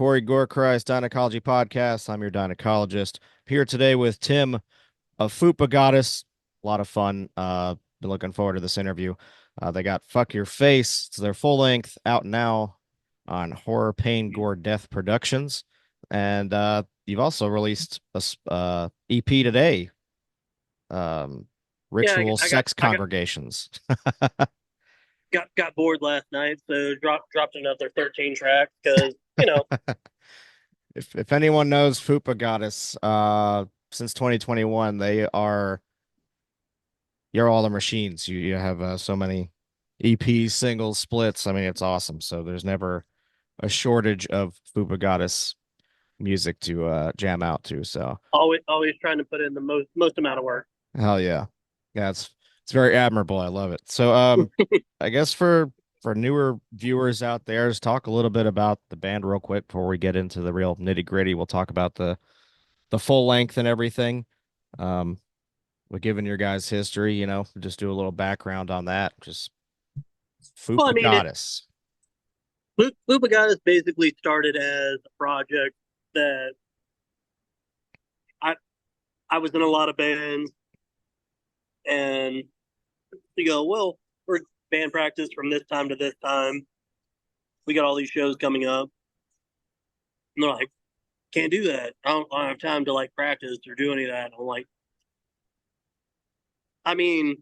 Corey Gore DIEnecology podcast. I'm your gynecologist. Here today with Tim of Fupa Goddess. A lot of fun. Been looking forward to this interview. They got Fuck Your Face. It's their full length out now on Horror, Pain, Gore, Death Productions. And you've also released a EP today. Um, Yeah, Ritual I got Sex I got Congregations. got bored last night, so dropped another 13 tracks because If anyone knows Fupa Goddess, since 2021, you're all the machines. You have so many EPs, singles, splits. I mean, it's awesome. So there's never a shortage of Fupa Goddess music to jam out to. So always trying to put in the most amount of work. hell yeah, yeah, it's very admirable. I love it. So I guess for newer viewers out there, just talk a little bit about the band real quick before we get into the real nitty gritty. We'll talk about the full length and everything. Um, but given your guys' history, just do a little background on that. Just Well, I Fupa mean, Goddess. Fupagoddess basically started as a project that I I was in a lot of bands, and you go, well, we're band practice from this time to this time. We got all these shows coming up, and they're like, can't do that. I don't have time to like practice or do any of that. I'm like, I mean,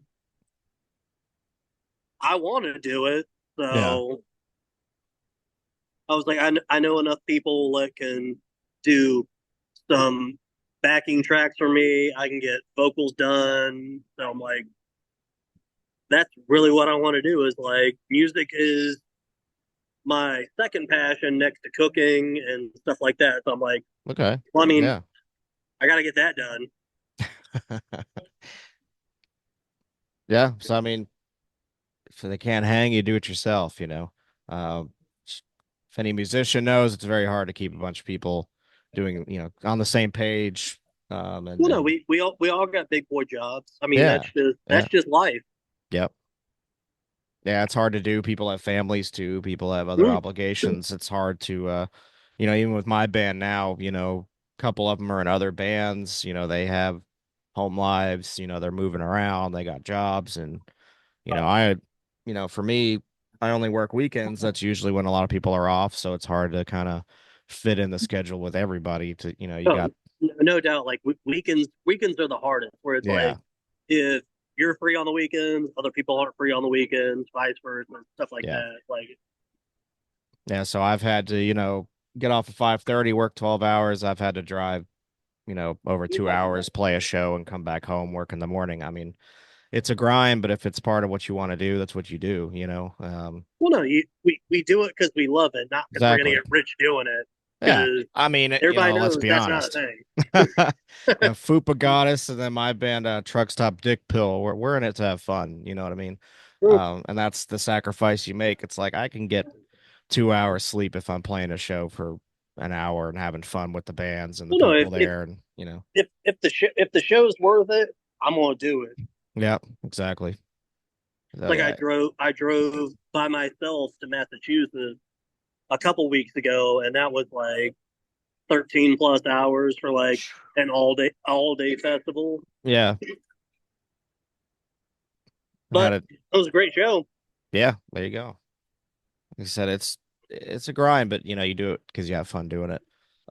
I want to do it, Yeah. so I was like, I know enough people that can do some backing tracks for me. I can get vocals done. So I'm like, that's really what I want to do. Is like music is my second passion next to cooking and stuff like that. So I'm like, Okay. well, I mean, Yeah. I got to get that done. Yeah. So I mean, if they can't hang, you do it yourself. Um, if any musician knows, it's very hard to keep a bunch of people doing, on the same page. And Well, no, and we all got big boy jobs. I mean, yeah, that's yeah, just life. yep. Yeah, it's hard to do. People have families too. People have other Mm. obligations. It's hard to, even with my band now, a couple of them are in other bands. They have home lives. They're moving around. They got jobs, and for me, I only work weekends. That's usually when a lot of people are off, so it's hard to kind of fit in the schedule with everybody. You Oh, got, no doubt. Like weekends are the hardest. Where it's yeah, like if you're free on the weekends, other people aren't free on the weekends, vice versa, stuff like yeah, that. Like, yeah. So I've had to, get off at 5:30, work 12 hours. I've had to drive over 2 hours, play a show, and come back home, work in the morning. I mean, it's a grind, but if it's part of what you want to do, that's what you do. well, no, we do it because we love it, not because we're gonna Exactly. get rich doing it. Yeah. Because I mean, everybody let's knows be that's not a honest. thing. Fupa Goddess and then my band, Truck Stop Dick Pill. We're in it to have fun. You know what I mean? Well, And that's the sacrifice you make. It's like I can get 2 hours sleep if I'm playing a show for an hour and having fun with the bands and the no, people there, and if the show's worth it, I'm gonna do it. yeah, exactly. So Like yeah, I drove by myself to Massachusetts a couple weeks ago, and that was like 13 plus hours for like an all day festival. yeah. I had But it. it was a great show. Yeah, there you go. Like I said, it's a grind, but you do it because you have fun doing it.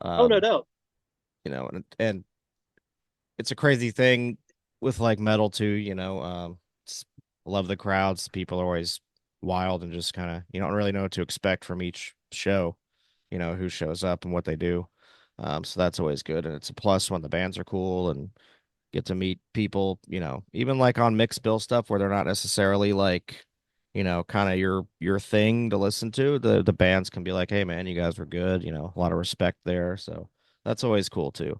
Oh, no Um, doubt. and it's a crazy thing with like metal too. Love the crowds. People are always wild and just kind of you don't really know what to expect from each show. Who shows up and what they do. So that's always good, and it's a plus when the bands are cool and get to meet people. Even like on mixed bill stuff where they're not necessarily like kind of your thing to listen to. The bands can be like, hey man, you guys were good. A lot of respect there. So that's always cool too.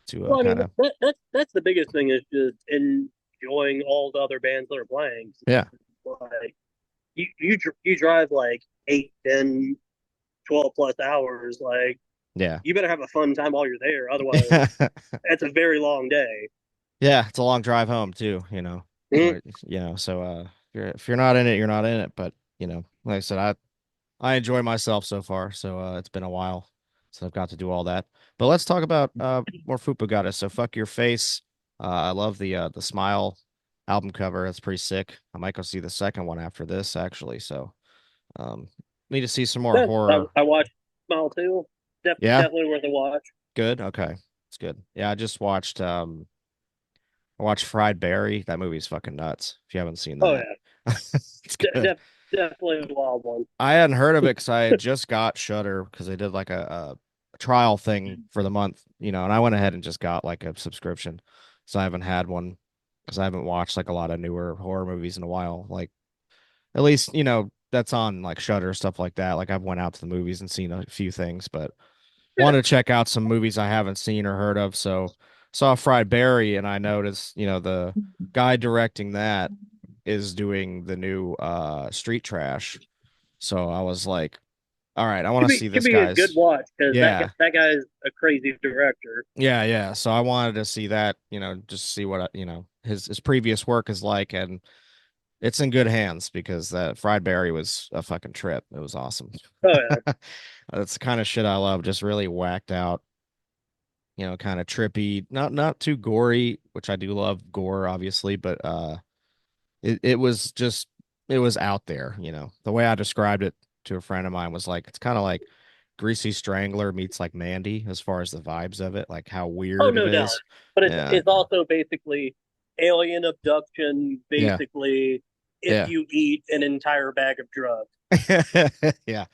To Well, I kind mean, of that's the biggest thing is just enjoying all the other bands that are playing. yeah, Like you drive like 8, 10, 12 plus hours. Like yeah. you better have a fun time while you're there. Otherwise, it's a very long day. Yeah, it's a long drive home too, Mhm. or so if you're not in it, you're not in it. But like I said, I enjoy myself so far. So it's been a while So I've got to do all that. But let's talk about more Fupa Goddess. So fuck your face. I love the Smile album cover. That's pretty sick. I might go see the second one after this actually. So um need to see some more Yeah, horror. I watched Smile too. Yeah, Definitely worth a watch. good. Okay. It's good. Yeah, I watched Fried Berry. That movie's fucking nuts. If you haven't seen Oh that. yeah, It's good. definitely a wild one. I hadn't heard of it because I had just got Shudder because they did like a trial thing for the month, and I went ahead and just got like a subscription. So I haven't had one because I haven't watched like a lot of newer horror movies in a while. Like at least, that's on like Shudder, stuff like that. Like I've went out to the movies and seen a few things, but Yeah. wanted to check out some movies I haven't seen or heard of. So saw Fried Berry and I noticed, the guy directing that is doing the new Street Trash. So I was like, all right, I want to see Should this be a good guy's. watch because Yeah. that guy's a crazy director. Yeah, yeah. So I wanted to see that, just see what, his previous work is like, and it's in good hands because that Fried Berry was a fucking trip. It was awesome. Oh yeah, That's the kind of shit I love, just really whacked out, kind of trippy, not too gory, which I do love gore obviously, but it was just it was out there, The way I described it to a friend of mine was like it's kind of like Greasy Strangler meets like Mandy as far as the vibes of it, like how oh weird it no doubt. is. But Yeah. it's also basically alien abduction. Yeah. Basically, if Yeah. you eat an entire bag of drugs. Yeah.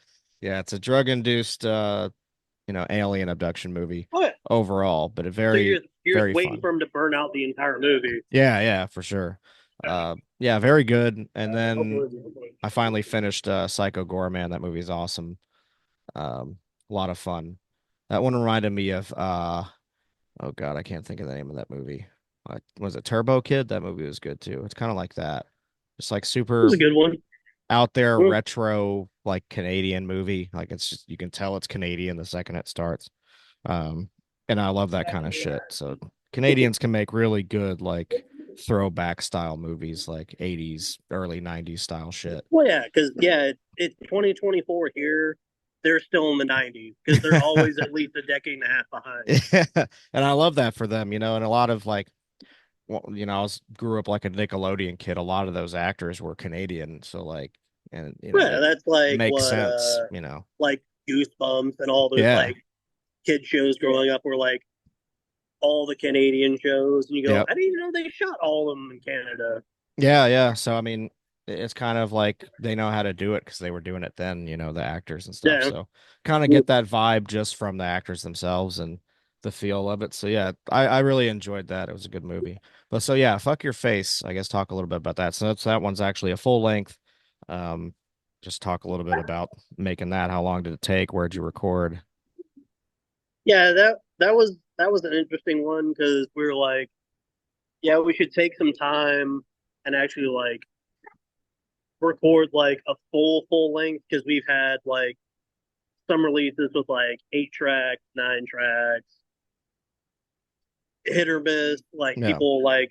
Yeah, it's a drug-induced alien abduction movie Oh yeah. overall, but a So very you're just very waiting fun. for him to burn out the entire movie. Yeah, yeah, for sure. Yeah, very good. And then I finally finished Psycho Gorman. That movie's awesome. A lot of fun. That one reminded me of oh God, I can't think of the name of that movie. Was it Turbo Kid? That movie was good too. It's kind of like that. Just like It was super a good one. out there Mm. retro like Canadian movie. Like it's just you can tell it's Canadian the second it starts. Um and I love that kind of shit. So Canadians can make really good like throwback style movies like 80s, early 90s style shit. Well, yeah, because it's 2024 here. They're still in the 90s because they're always at least a decade and a half behind. Yeah. And I love that for them, and a lot of like well, I grew up like a Nickelodeon kid. A lot of those actors were Canadian, so like, and Yeah, it that's like makes what sense. like Goosebumps and all those Yeah. like kid shows growing up were like all the Canadian shows, and you go, Yep. I didn't know they shot all of them in Canada. Yeah, yeah. So I mean, it's kind of like they know how to do it because they were doing it then, the actors and stuff. Yeah, So kind of get that vibe just from the actors themselves and the feel of it. So yeah, I really enjoyed that. It was a good movie. But so yeah, fuck your face. I guess talk a little bit about that. So that one's actually a full length. Um, just talk a little bit about making that. How long did it take? Where'd you record? yeah, that was an interesting one because we were like, yeah, we should take some time and actually like record like a full length because we've had like some releases with like 8 tracks, 9 tracks, hit or miss, like Yeah. people like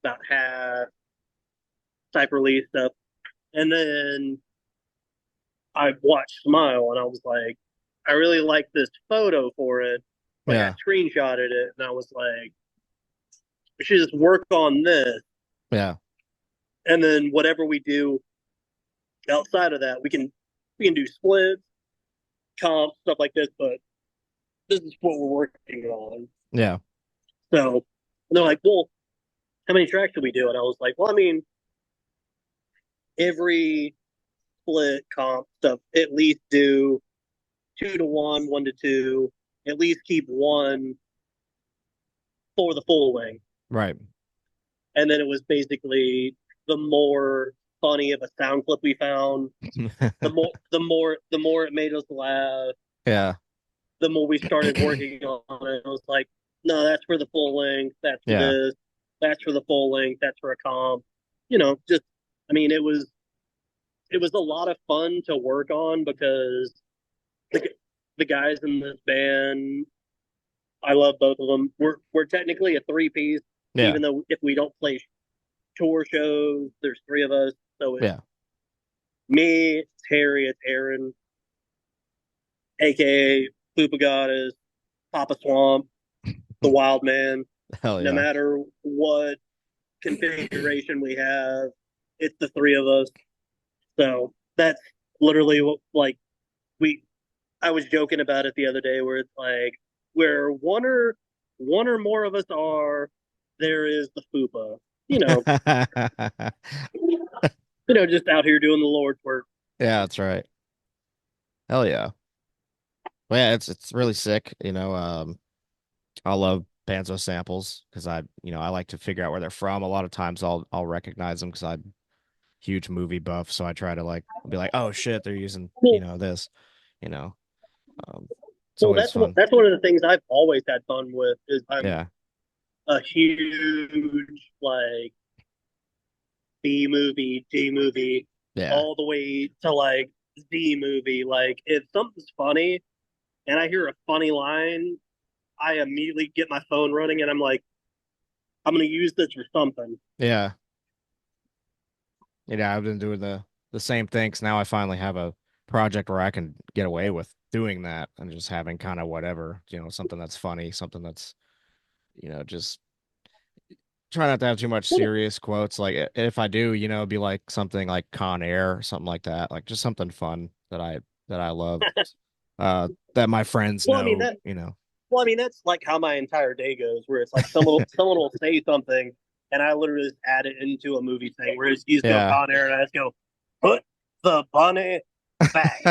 about half type release stuff. And then I watched Smile and I was like, I really like this photo for it. Like I Yeah. screenshotted it and I was like, we should just work on this. Yeah. And then whatever we do outside of that, we can do splits, comps, stuff like this, but this is what we're working on. Yeah. So and they're like, well, how many tracks do we do? And I was like, well, I mean, every split comp stuff, at least do 2 to 1, 1 to 2, at least keep one for the full length. Right. And then it was basically the more funny of a sound clip we found, the more it made us laugh, Yeah. the more we started working on it. It was like, no, that's for the full length, that's for Yeah. this, that's for the full length, that's for a comp. Just I mean, it was a lot of fun to work on because the the guys in this band, I love both of them. We're technically a 3 piece, Yeah. even though if we don't play tour shows, there's 3 of us. So it's Yeah. me, it's Harry, it's Aaron, aka Fupa Goddess, Papa Swamp, the Wild Man. Hell No yeah. matter what configuration we have, it's the three of us. So that's literally what, like, we. I was joking about it the other day, where it's like where one or more of us are, there is the Fupa. You know, just out here doing the Lord's work. Yeah, that's right. Hell yeah. Well, yeah, it's really sick. I love banjo samples because I like to figure out where they're from. A lot of times I'll recognize them because I'm huge movie buff, so I try to like be like, oh shit, they're using, Well, this, you know. Um, it's well, always fun. that's one of the things I've always had fun with. Is I'm Yeah. a huge like B movie, D movie, Yeah. all the way to like Z movie. Like if something's funny and I hear a funny line, I immediately get my phone running and I'm like, I'm gonna use this for something. Yeah. Yeah, I've been doing the same things. Now I finally have a project where I can get away with doing that and just having kind of whatever, something that's funny, something that's, just try not to have too much serious quotes. Like if I do, it'd be like something like Con Air or something like that. Like just something fun that I love. That my friends Well, I mean know, that. Well, I mean that's like how my entire day goes, where it's like someone will say something, and I literally just add it into a movie thing. Where you just go Yeah. Con Air, and I just go put the bunny back,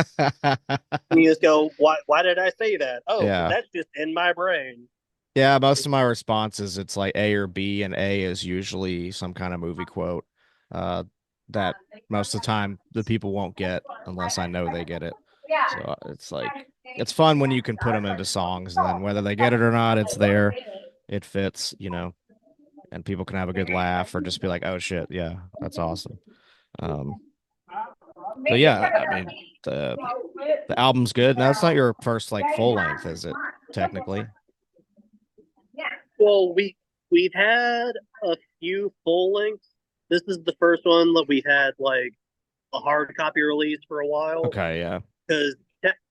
and you just go, why did I say that? Oh, because Yeah. that's just in my brain. Yeah, most of my responses it's like A or B, and A is usually some kind of movie quote uh that most of the time the people won't get unless I know they get it. So it's like it's fun when you can put them into songs, and then whether they get it or not, it's there, it fits, and people can have a good laugh or just be like, "Oh shit, yeah, that's awesome." Um so yeah, I mean the album's good. Now it's not your first like full length, is it? Technically. Well, we've had a few full lengths. This is the first one that we had like a hard copy release for a while, Okay, yeah. because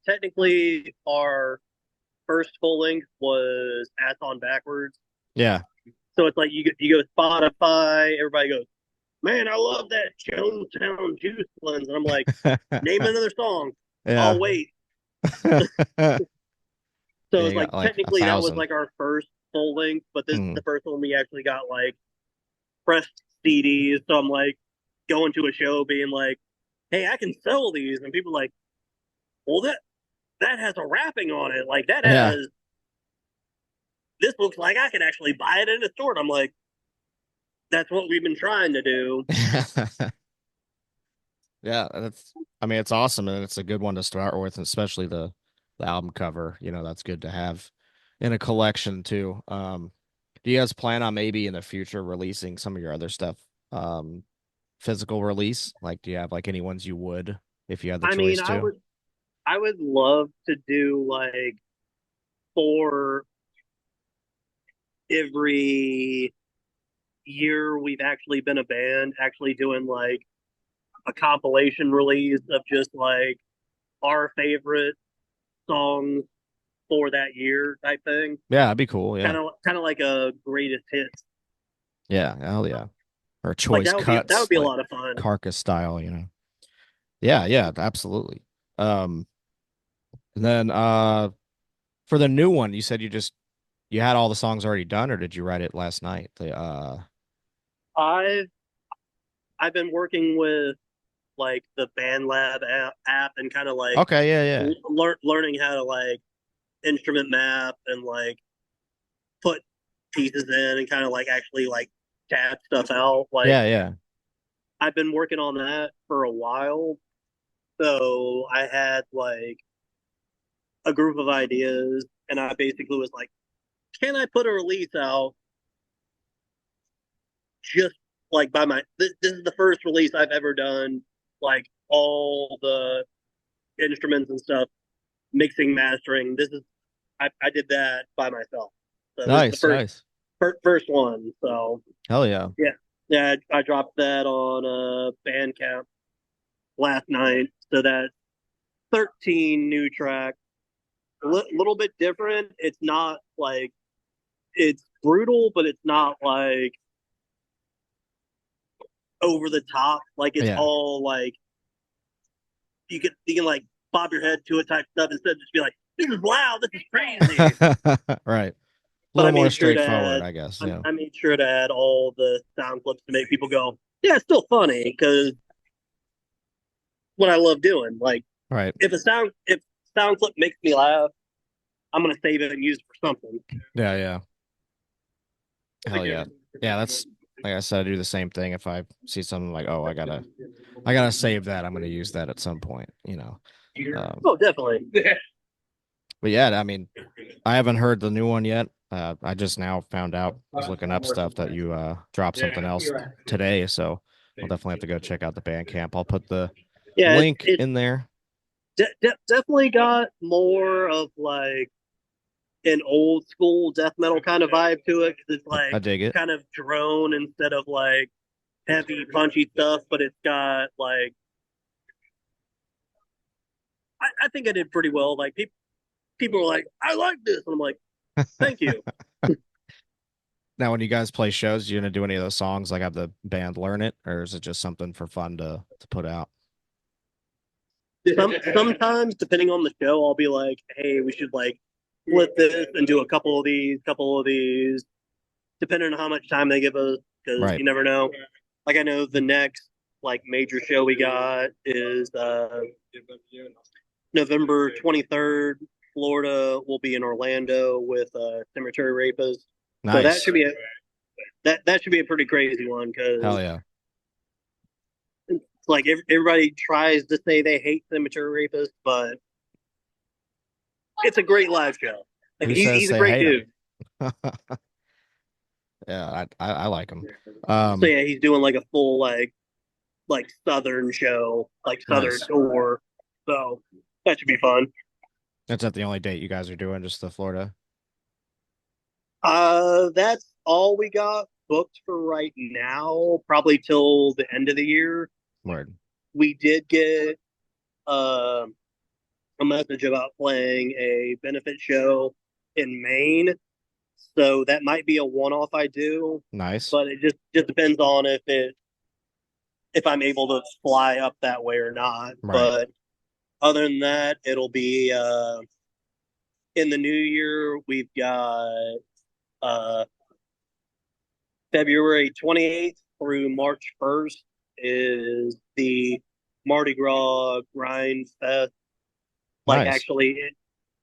technically our first full length was Ass on Backwards. Yeah. So it's like you go Spotify, everybody goes, man, I love that Jonestown Juice Cleanse. And I'm like, name another song. Yeah. I'll wait. Yeah, So you it's got like like a technically that was thousand. like our first full length, but this is Mm. the first one we actually got like pressed CDs. So I'm like going to a show being like, hey, I can sell these. And people are like, well, that has a wrapping on it. Like that Yeah. has, this looks like I could actually buy it in a store. And I'm like, that's what we've been trying to do. Yeah, I mean it's awesome and it's a good one to start with, and especially the album cover, that's good to have in a collection too. Do you guys plan on maybe in the future releasing some of your other stuff physical release? Like do you have like any ones you would if you had the I mean, choice to? I would love to do like for every year we've actually been a band, actually doing like a compilation release of just like our favorite songs for that year type thing. Yeah, that'd be cool. Yeah. Kind of like a greatest hits. Yeah, hell yeah. Or Like choice that would cuts be a like lot of fun. carcass style. Yeah, yeah, absolutely. And then for the new one, you said you had all the songs already done, or did you write it last night? I've I've been working with like the Band Lab app and kind of like Okay, yeah, yeah. learning how to like instrument map and like put pieces in and kind of like actually like tab stuff out. Like Yeah, yeah. I've been working on that for a while. So I had like a group of ideas and I basically was like, can I put a release out just like by this is the first release I've ever done, like all the instruments and stuff, mixing, mastering. I did that by myself. So this is the Nice, nice. first one. So Hell yeah. yeah, yeah, I dropped that on Bandcamp last night. So that's 13 new tracks. little bit different. It's not like it's brutal, but it's not like over the top. Like it's Yeah. all like you can like bob your head to it type stuff instead of just be like, this is wow, this is crazy. Right. A But little more straightforward, I guess. Yeah. I made sure to add all the sound clips to make people go, yeah, it's still funny because what I love doing. Like Right. if sound clip makes me laugh, I'm gonna save it and use it for something. Yeah, yeah. Hell yeah. Yeah, that's like I said, I do the same thing. If I see something like, oh, I gotta save that. I'm gonna use that at some point. Um, Oh, definitely. but yeah, I mean, I haven't heard the new one yet. I just now found out, I was looking up stuff that you dropped something else today, so I'll definitely have to go check out the Bandcamp. I'll put the Yeah, link in there. definitely got more of like an old school death metal kind of vibe to it because it's I like dig it. kind of drone instead of like heavy punchy stuff, but it's got like I think I did pretty well. Like people were like, I like this, and I'm like, thank you. Now, when you guys play shows, you gonna do any of those songs, like have the band learn it, or is it just something for fun to put out? Sometimes depending on the show, I'll be like, hey, we should like split this and do a couple of these, depending on how much time they give us, because Right. you never know. Like I know the next like major show we got is November 23rd. Florida will be in Orlando with Cemetery Rapist. So Nice. that should be a pretty crazy one Hell because yeah. like everybody tries to say they hate Cemetery Rapist, but it's a great live show. Like Who says he's a they great hate him? dude. Yeah, I like him. So Um, yeah, he's doing like a full like southern show, like southern nice. tour. So that should be fun. That's not the only date you guys are doing, just the Florida. That's all we got booked for right now, probably till the end of the year. Word. We did get uh, a message about playing a benefit show in Maine, so that might be a one-off I do, Nice. but it just depends on if I'm able to fly up that way or not. Right. But other than that, it'll be in the new year. We've got uh, February 28th through March 1st is the Mardi Gras Grind Fest, like Nice.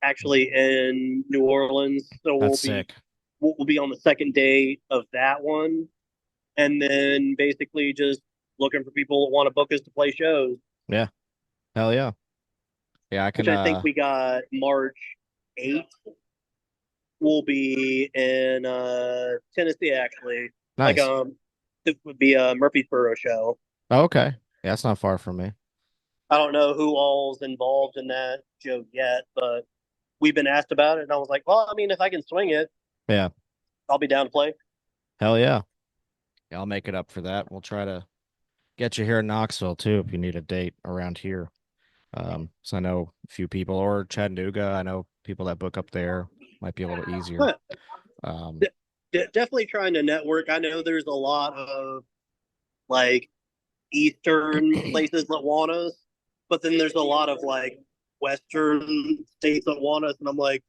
actually in New Orleans. So That's sick. we'll be on the second day of that one, and then basically just looking for people that want to book us to play shows. Yeah. Hell yeah. Yeah, I Which can I think we got March 8th. Will be in Tennessee actually. Like nice. it would be a Murfreesboro show. Oh, okay. Yeah, that's not far from me. I don't know who all's involved in that show yet, but we've been asked about it, and I was like, well, I mean, if I can swing it, Yeah. I'll be down to play. Hell yeah. Yeah, I'll make it up for that. We'll try to get you here in Knoxville too if you need a date around here. So I know a few people or Chattanooga. I know people that book up there might be a little easier. But Um, definitely trying to network. I know there's a lot of like Eastern places that want us, but then there's a lot of like Western states that want us, and I'm like,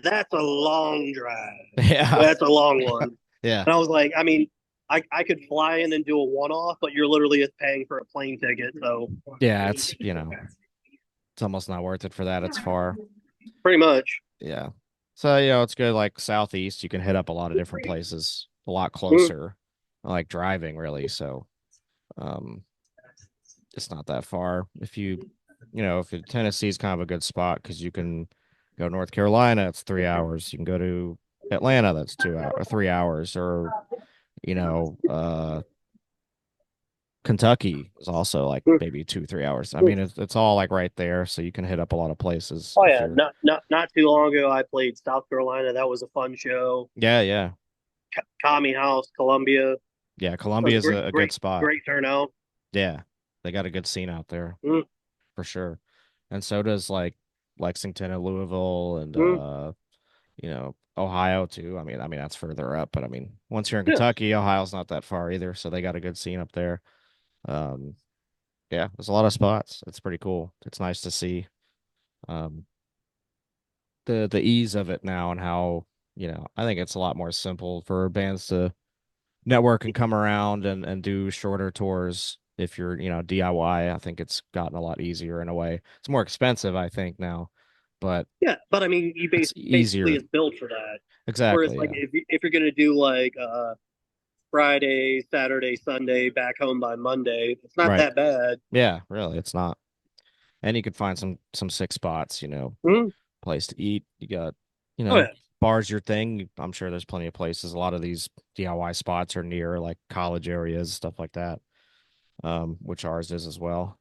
that's a long drive. yeah. That's a long one. Yeah. And I was like, I mean, I could fly in and do a one off, but you're literally just paying for a plane ticket. So Yeah, it's almost not worth it for that. It's far. pretty much. Yeah. So, it's good like southeast, you can hit up a lot of different places a lot Mm, closer. I like driving really, so um it's not that far. If Tennessee is kind of a good spot because you can go to North Carolina, it's 3 hours. You can go to Atlanta, that's 2 hours or 3 hours, or you know, Kentucky is also like mm, maybe 2, 3 hours. I mm. mean, it's all like right there, so you can hit up a lot of places Oh if yeah, you're. not too long ago, I played South Carolina. That was a fun show. Yeah, yeah, Commie House, Columbia. yeah. That was Columbia is a good spot. great turnout. Yeah, they got a good scene out there Mm, for sure, and so does like Lexington and Louisville and Mm, Ohio too. I mean that's further up, but I mean once you're in yeah, Kentucky, Ohio's not that far either, so they got a good scene up there. Um, yeah, there's a lot of spots. It's pretty cool. It's nice to see um the ease of it now and how, I think it's a lot more simple for bands to network and come around and do shorter tours if you're, DIY. I think it's gotten a lot easier in a way. It's more expensive, I think, now, but yeah. But I mean, you it's basically easier. is built for that. Whereas, Exactly, like, yeah. if you're gonna do like Friday, Saturday, Sunday, back home by Monday, it's not Right. that bad. Yeah, really, it's not. And you could find some sick spots, Mm, place to eat. You got, oh yeah, bars your thing. I'm sure there's plenty of places. A lot of these DIY spots are near like college areas, stuff like that. Which ours is as well.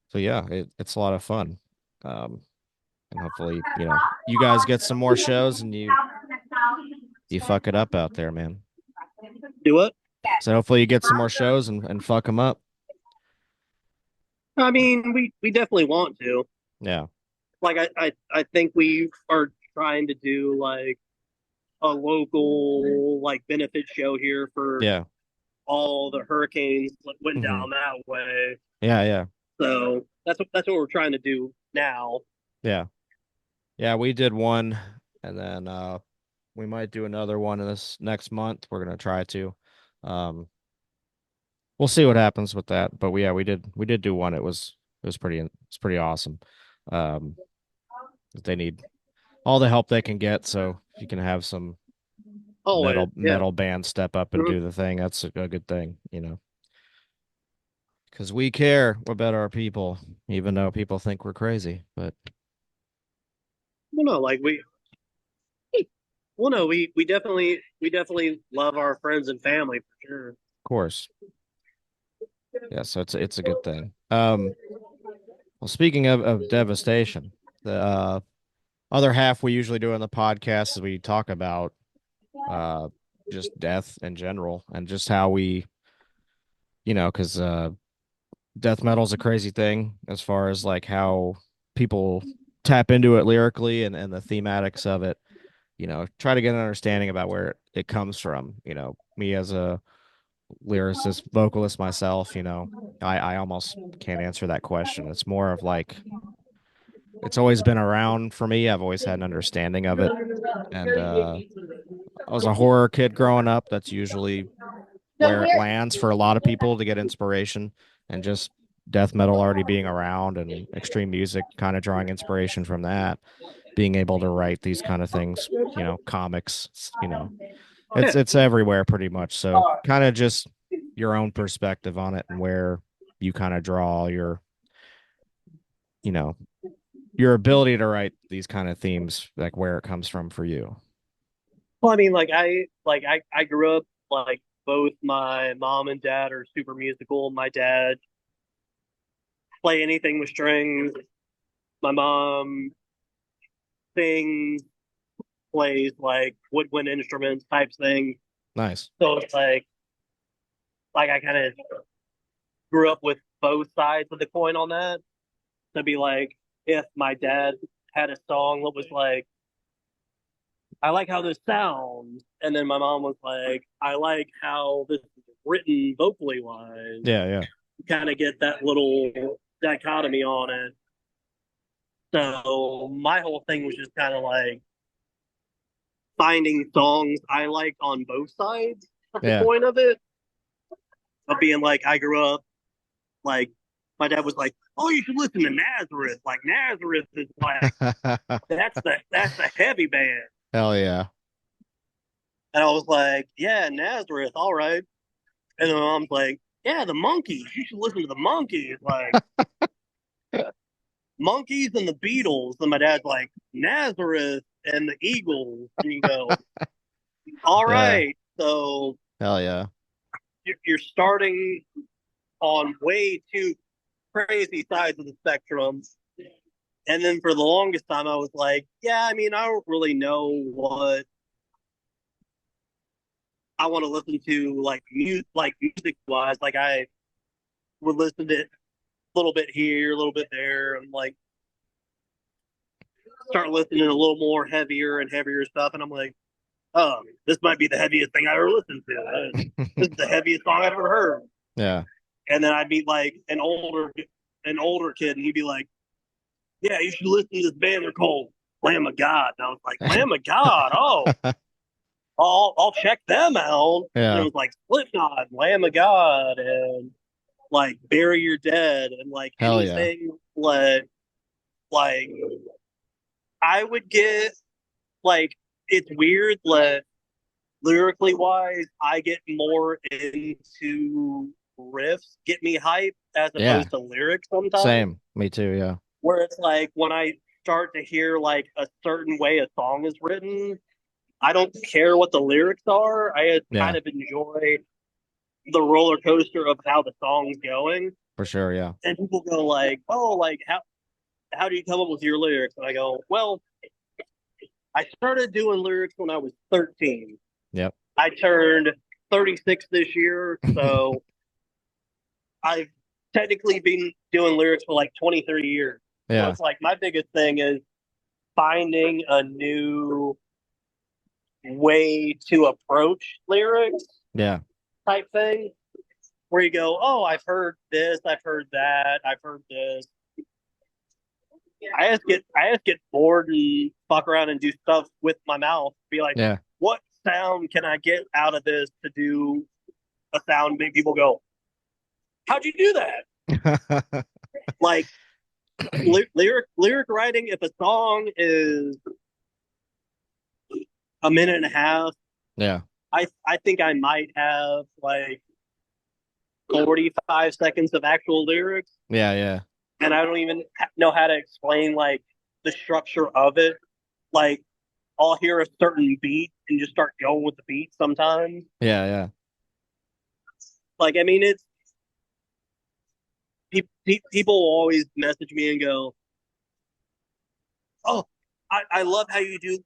So yeah, it's a lot of fun. Um, and hopefully, you guys get some more shows and you fuck it up out there, man. do what? So hopefully you get some more shows and fuck them up. I mean, we definitely want to. Yeah. Like, I think we are trying to do like a local like benefit show here for Yeah. all the hurricanes that went Hmm. down that way. Yeah, yeah. So that's what we're trying to do now. Yeah. Yeah, we did one and then we might do another one in this next month. We're gonna try to. Um we'll see what happens with that. But we did do one. It's pretty awesome. Um they need all the help they can get, so if you can have some Always, yeah. metal band step up and Mhm. do the thing, that's a good thing, because we care about our people, even though people think we're crazy. But of Well, no, like well, no, we definitely love our friends and family for sure. course, yeah. So it's a good thing. Well, speaking of devastation, the other half we usually do on the podcast is we talk about uh just death in general and just how we, because death metal is a crazy thing as far as like how people tap into it lyrically and the thematics of it, try to get an understanding about where it comes from. Me as a lyricist, vocalist myself, I almost can't answer that question. It's more of like it's always been around for me. I've always had an understanding of it. And I was a horror kid growing up. That's usually where it lands for a lot of people to get inspiration, and just death metal already being around and extreme music kind of drawing inspiration from that, being able to write these kind of things, comics, Yeah. it's everywhere pretty much. So kind of just your own perspective on it and where you kind of draw you know, your ability to write these kind of themes, like where it comes from for you. Well, I mean, I grew up like both my mom and dad are super musical. My dad play anything with strings. My mom sings, plays like woodwind instruments types thing. Nice. So it's like I kind of grew up with both sides of the coin on that. To be like, if my dad had a song that was like, I like how this sounds, and then my mom was like, I like how this is written vocally wise. Yeah, yeah. Kind of get that little dichotomy on it. So my whole thing was just kind of like finding songs I liked on both sides of the Yeah. coin of it. Of being like, I grew up like my dad was like, "Oh, you should listen to Nazareth. Like Nazareth is like that's the heavy band." Hell yeah. And I was like, "Yeah, Nazareth, all right." And then my mom's like, "Yeah, the Monkees. You should listen to the Monkees. Like Monkees and the Beatles." And my dad's like, "Nazareth and the Eagles." And you go, "All Yeah. right." So Hell yeah. you're starting on way too crazy sides of the spectrum. And then for the longest time, I was like, yeah, I mean, I don't really know what I want to listen to, like music wise. Like I would listen to a little bit here, a little bit there. I'm like, start listening to a little more heavier and heavier stuff, and I'm like, oh, this might be the heaviest thing I ever listened to. This is the heaviest song I've ever heard. Yeah. And then I'd meet like an older kid, and he'd be like, yeah, you should listen to this band. They're called Lamb of God. And I was like, Lamb of God. Oh, I'll check them out. And it Yeah. was like Slipknot, Lamb of God, and like Bury Your Dead, and like Hell yeah. anything like I would get like it's weird like lyrically wise, I get more into riffs, get me hype as Yeah. opposed to lyrics sometimes. Same. Me too. Yeah. Where it's like when I start to hear like a certain way a song is written, I don't care what the lyrics are. I kind Yeah. of enjoy the roller coaster of how the song's going. For sure. Yeah. And people go like, "Oh, like how do you come up with your lyrics?" And I go, "Well, I started doing lyrics when I was 13. Yep. I turned 36 this year, so I've technically been doing lyrics for like 20, 30 years. So Yeah. it's like my biggest thing is finding a new way to approach lyrics Yeah. type thing where you go, oh, I've heard this, I've heard that, I've heard this. I just get bored and fuck around and do stuff with my mouth. Be like, Yeah. what sound can I get out of this to do a sound make people go, how'd you do that? Like lyric writing, if a song is a minute and a half, Yeah. I think I might have like 45 seconds of actual lyrics, Yeah. Yeah. and I don't even know how to explain like the structure of it. Like I'll hear a certain beat and just start going with the beat sometimes. Yeah. Yeah. Like I mean, it's people always message me and go, "Oh, I love how you do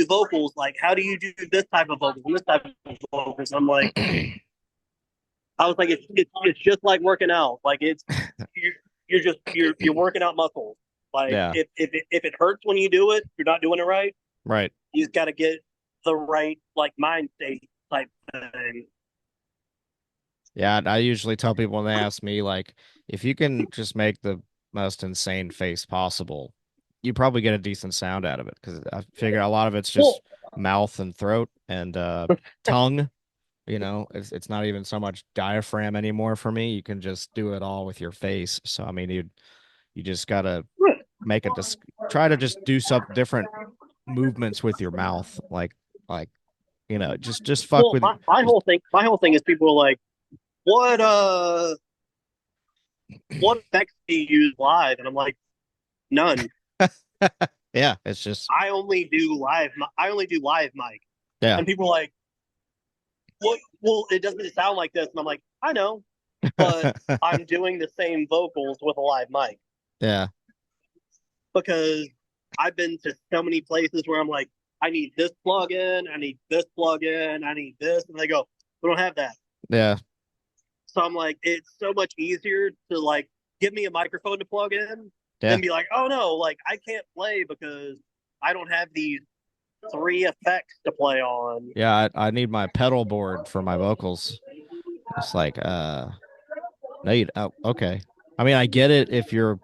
vocals. Like, how do you do this type of vocals and this type of vocals?" I'm like, I was like, it's just like working out. Like you're just you're working out muscles. Like Yeah. if it hurts when you do it, you're not doing it right. Right. You just got to get the right like mind state type thing. Yeah. I usually tell people when they ask me, like, if you can just make the most insane face possible, you probably get a decent sound out of it. Because I figure a lot of it's Well, just mouth and throat and tongue. It's not even so much diaphragm anymore for me. You can just do it all with your face. So I mean, you just gotta make it just try to just do some different movements with your mouth, like just fuck well, with just my whole thing is people are like, what what effects do you use live? And I'm like, none. yeah, it's just I only do live mic. yeah. And people are like, well, it doesn't sound like this. And I'm like, I know, but I'm doing the same vocals with a live mic Yeah. because I've been to so many places where I'm like, I need this plugin, I need this plugin, I need this, and they go, we don't have that. Yeah. So I'm like, it's so much easier to like give me a microphone to plug in Yeah. than be like, oh no, like I can't play because I don't have these three effects to play on. Yeah, I need my pedal board for my vocals. It's like no you oh, okay. I mean, I get it if you're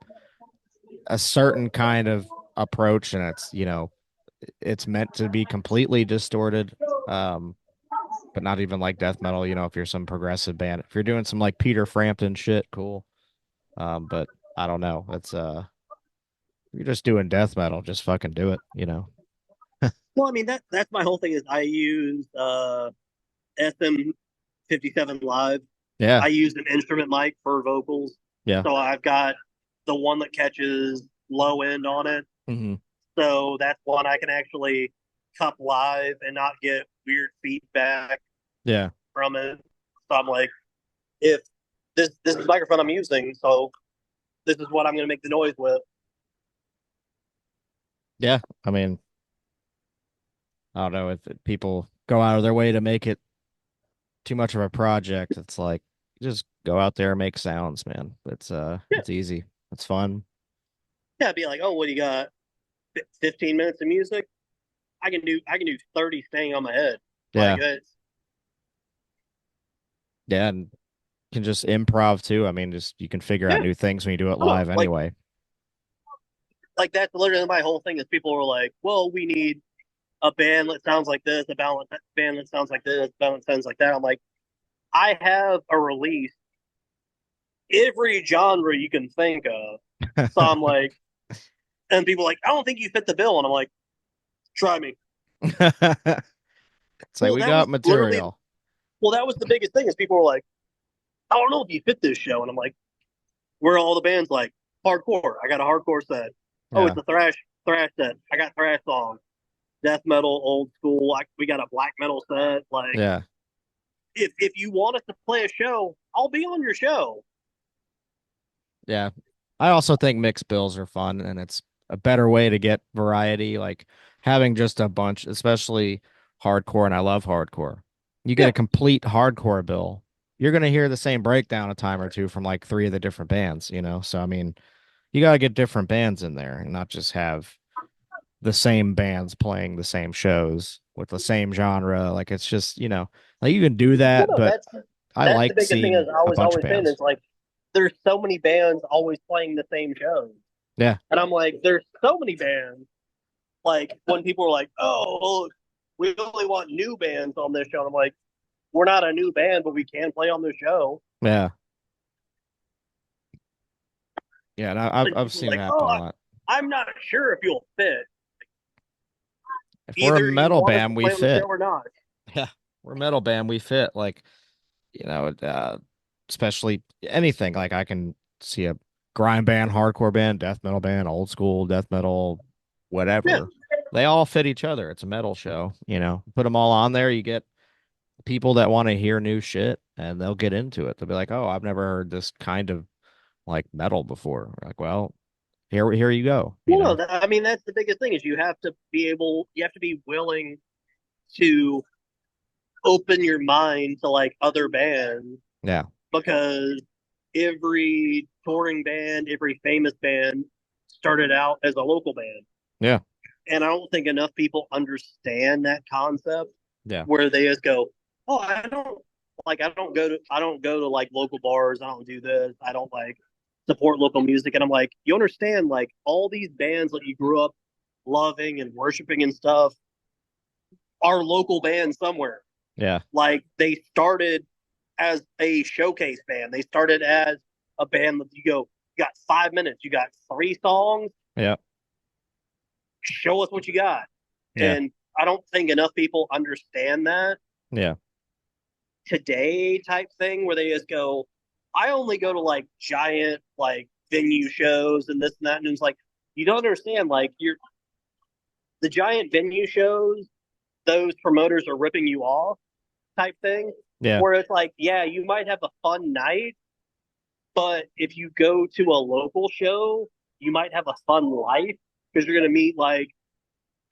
a certain kind of approach and it's meant to be completely distorted. But not even like death metal, if you're some progressive band. If you're doing some like Peter Frampton shit, cool. But I don't know. It's you're just doing death metal, just fucking do it. Well, I mean that's my whole thing is I use SM57 Live. Yeah. I use an instrument mic for vocals. Yeah. So I've got the one that catches low end on it. Hmm. So that's one I can actually cup live and not get weird feedback Yeah. from it. So I'm like, if this is the microphone I'm using, so this is what I'm going to make the noise with. Yeah. I mean, I don't know if people go out of their way to make it too much of a project. It's like just go out there and make sounds, man. It's Yeah, it's easy. It's fun. yeah. Be like, oh, what do you got? 15 minutes of music, I can do 30 staying on my head. Like Yeah. it's Yeah. And can just improv too. I mean, just you can figure out yeah. new things when you do it Oh, live anyway. like that's literally my whole thing is people are like, well, we need a band that sounds like this, a band that sounds like this, a band that sounds like that. I'm like, I have a release every genre you can think of. So I'm like, and people are like, I don't think you fit the bill, and I'm like, try me. It's like Well, we that was got literally material. well, that was the biggest thing is people were like, I don't know if you fit this show, and I'm like, where are all the bands like hardcore? I got a hardcore set. Oh, Yeah. it's a thrash set. I got thrash songs, death metal, old school. Like we got a black metal set. Like Yeah. if you want us to play a show, I'll be on your show. Yeah. I also think mixed bills are fun and it's a better way to get variety. Like having just a bunch, especially hardcore, and I love hardcore. You get Yeah, a complete hardcore bill. You're gonna hear the same breakdown a time or two from like three of the different bands, you know? So I mean, you gotta get different bands in there and not just have the same bands playing the same shows with the same genre. Like it's just, like you can do well, that, no, but I that's the like biggest thing is seeing I a was bunch of always saying bands. is like there's so many bands always playing the same shows, Yeah. and I'm like, there's so many bands. Like when people are like, oh, we only want new bands on this show, and I'm like, we're not a new band, but we can play on the show. Yeah. Yeah, and I've And I've people are seen it like, happen oh, a lot. I'm not sure if you'll fit. If we're a Either you metal want us to band, we play on the show fit. or not. Yeah, we're a metal band, we fit. Like, especially anything. Like I can see a grind band, hardcore band, death metal band, old school death metal, Yeah, whatever. They all fit each other. It's a metal show, Put them all on there, you get people that want to hear new shit and they'll get into it. They'll be like, "Oh, I've never heard this kind of like metal before." We're like, well, here you go, well, no, I mean that's the biggest thing is you have to be willing to open your mind to like other bands Yeah. because every touring band, every famous band started out as a local band. Yeah. And I don't think enough people understand that concept Yeah. where they just go, "Oh, I don't go to like local bars. I don't do this. I don't like support local music." And I'm like, "You understand like all these bands that you grew up loving and worshiping and stuff are local bands somewhere. Yeah. Like they started as a showcase band. They started as a band that you got 5 minutes, you got three songs, Yeah. show us what you got." Yeah. And I don't think enough people understand that Yeah. today type thing where they just go, I only go to like giant like venue shows and this and that. And it's like, you don't understand, like the giant venue shows, those promoters are ripping you off type thing. Yeah. Where it's like, yeah, you might have a fun night, but if you go to a local show, you might have a fun life because you're going to meet like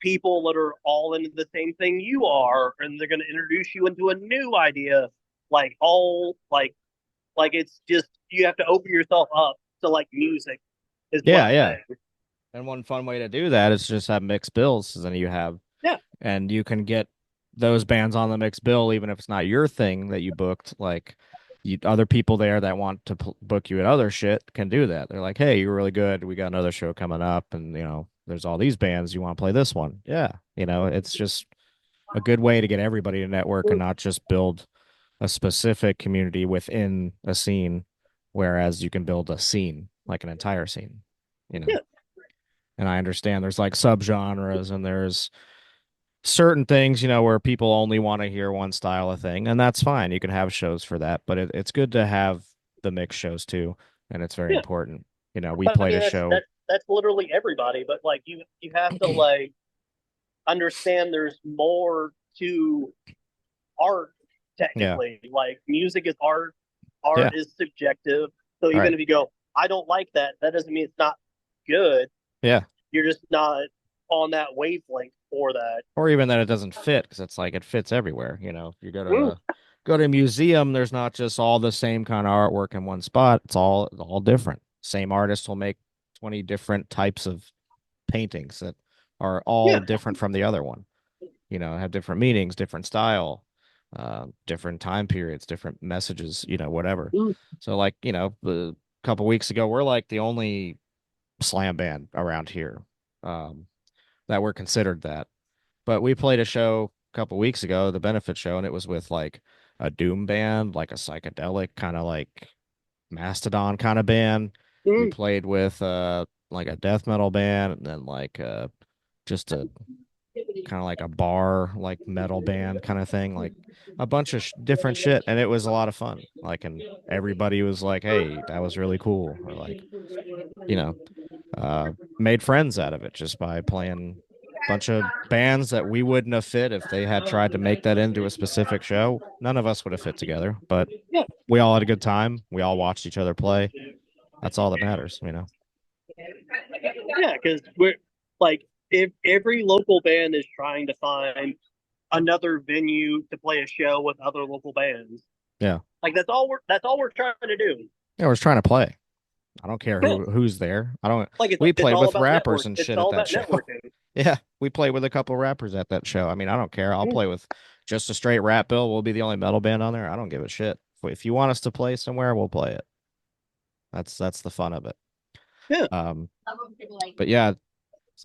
people that are all into the same thing you are, and they're going to introduce you into a new idea. Like all like it's just you have to open yourself up to like music is what Yeah. I'm Yeah. saying. And one fun way to do that is just have mixed bills. So then Yeah, you can get those bands on the mixed bill, even if it's not your thing that you booked. Like, other people there that want to book you at other shit can do that. They're like, "Hey, you're really good. We got another show coming up, and there's all these bands. You want to play this one?" Yeah, it's just a good way to get everybody to network and not just build a specific community within a scene, whereas you can build a scene, like an entire scene, you know. yeah, And I understand there's like subgenres and there's certain things, where people only want to hear one style of thing, and that's fine. You can have shows for that, but it's good to have the mix shows too, and it's very yeah. important. We But I played mean a show. that's literally everybody. But like you have to like understand there's more to art Yeah, technically. Like music is art, yeah, art is subjective. So all even right, if you go, I don't like that, that doesn't mean it's not good. yeah. You're just not on that wavelength for that. Or even that it doesn't fit because it's like it fits everywhere. If you Mm, go to a museum, there's not just all the same kind of artwork in one spot. It's all different. Same artist will make 20 different types of paintings that are all Yeah. different from the other one. Have different meanings, different style, different time periods, different messages, whatever. Mm, So like, a couple weeks ago, we're like the only slam band around here um, that were considered that. But we played a show a couple weeks ago, the benefit show, and it was with like a doom band, like a psychedelic kind of like Mastodon kind of band. We mm. played with like a death metal band, and then like just a kind of like a bar like metal band kind of thing, like a bunch of different shit, and it was a lot of fun. Like, and everybody was like, "Hey, that was really cool," or like, you know, made friends out of it just by playing a bunch of bands that we wouldn't have fit if they had tried to make that into a specific show. None of us would have fit together, but Yeah, we all had a good time. We all watched each other play. That's all that matters. yeah, because we're like, if every local band is trying to find another venue to play a show with other local bands, Yeah. like that's all we're trying to do. Yeah, we're just trying to play. I don't care Yeah, who's there. I don't like We it's played all with about rappers network. and It's shit at all that about show. networking. Yeah, we played with a couple rappers at that show. I mean, I don't care. I'll Mm, play with just a straight rap bill. We'll be the only metal band on there. I don't give a shit. If you want us to play somewhere, we'll play it. That's the fun of it. yeah, Um, but yeah,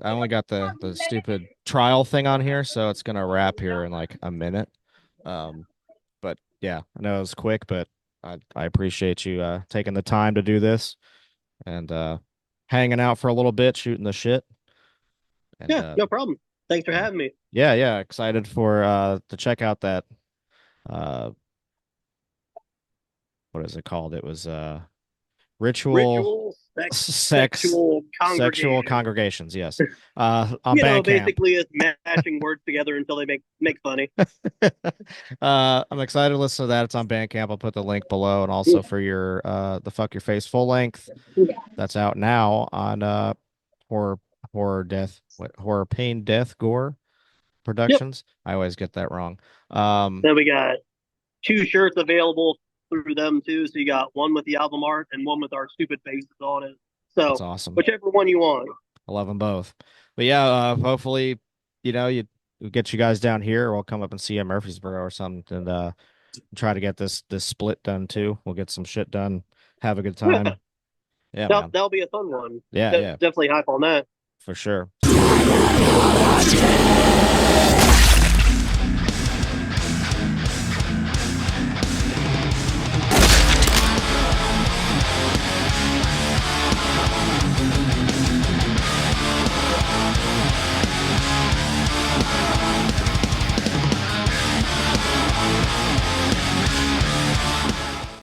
I only got the stupid trial thing on here, so it's gonna wrap here in like a minute. Um, but yeah, I know it was quick, but I appreciate you taking the time to do this and hanging out for a little bit, shooting the shit. And yeah, no problem. Thanks for yeah, having me. yeah, excited for to check out that uh what is it called? It was ritual Ritual, sex sexual sexual congregation. congregations, yes. On Bandcamp. Basically, it's mashing words together until they make funny. I'm excited to listen to that. It's on Bandcamp. I'll put the link below, and also for your the Fuck Your Face full length that's out now on horror horror pain death gore Yep. productions. I always get that wrong. Um, Then we got two shirts available through them too. So you got one with the album art and one with our stupid faces on it. that's So awesome. whichever one you want. I love them both. But yeah, hopefully, you we'll get you guys down here. We'll come up and see you in Murfreesboro or something, and try to get this split done too. We'll get some shit done. Have a good Yeah, time. Yeah, that'll, man. that'll be a fun one. Yeah, yeah, Definitely hype on that. for sure.